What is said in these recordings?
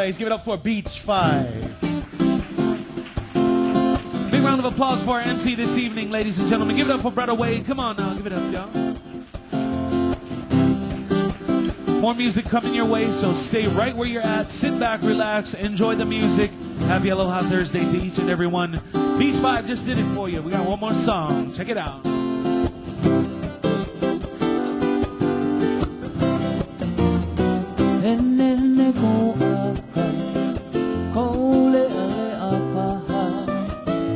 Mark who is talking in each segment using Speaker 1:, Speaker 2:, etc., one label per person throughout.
Speaker 1: Guys, give it up for Beach 5. Big round of applause for our MC this evening, ladies and gentlemen. Give it up for Brother Wade. Come on now, give it up, y'all. More music coming your way, so stay right where you're at. Sit back, relax, enjoy the music. Happy Aloha Thursday to each and every one. Beach 5 just did it for you. We got one more song. Check it out.
Speaker 2: Henehene Kou Aka, Kou Aka,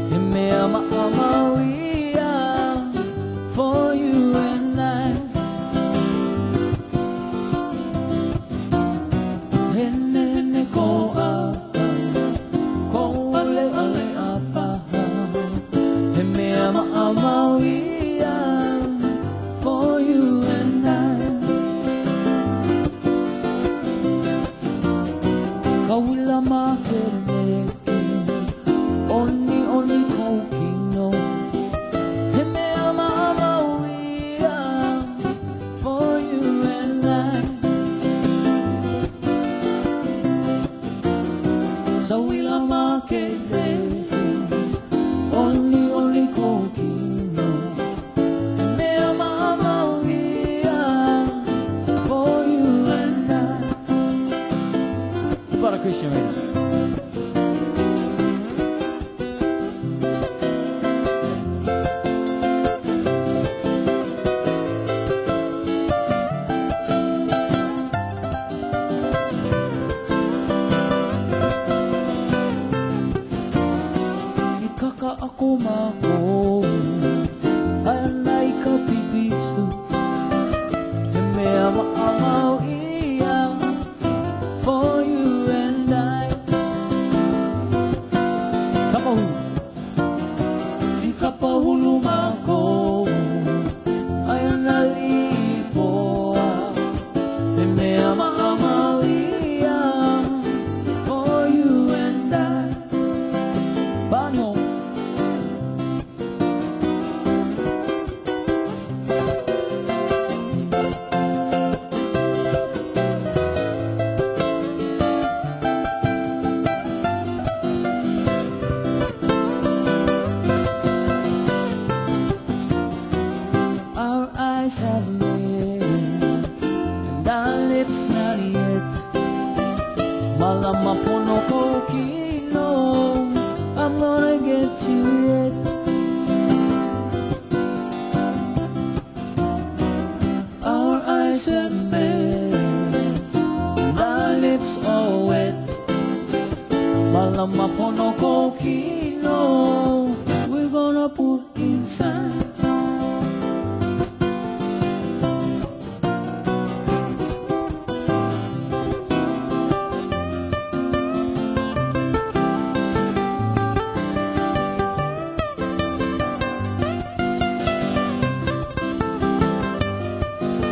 Speaker 2: He mea ma'amawia for you and I. Henehene Kou Aka, Kou Aka, He mea ma'amawia for you and I. Kaula makeleki, oni kokino. He mea ma'amawia for you and I. Sawila makeleki, oni kokino. He mea ma'amawia for you and I. Para Christian Radio. Ikaka ako mako, anay ka pipisto. He mea ma'amawia for you and I. Ikapahulong ako ay nalipo. He mea ma'amawia for you and I. Banyo. Our eyes have met, and our lips not yet. Malama pono kokino, I'm gonna get you yet. Our eyes have met, and our lips are wet. Malama pono kokino, we're gonna put inside.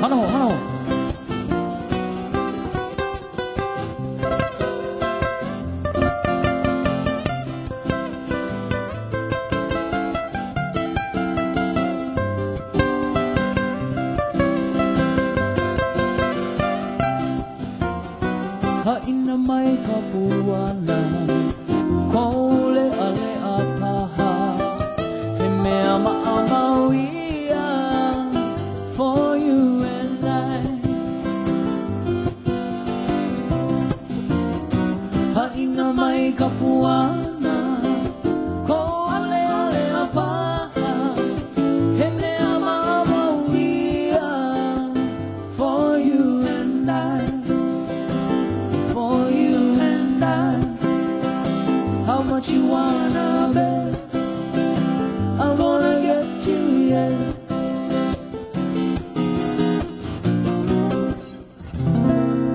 Speaker 2: Hano. Hain na may kapuanan, Kou Aka, He mea ma'amawia for you and I. Hain na may kapuanan, Kou Aka, He mea ma'amawia for you and I. For you and I. How much you wanna bet? I'm gonna get you, yeah.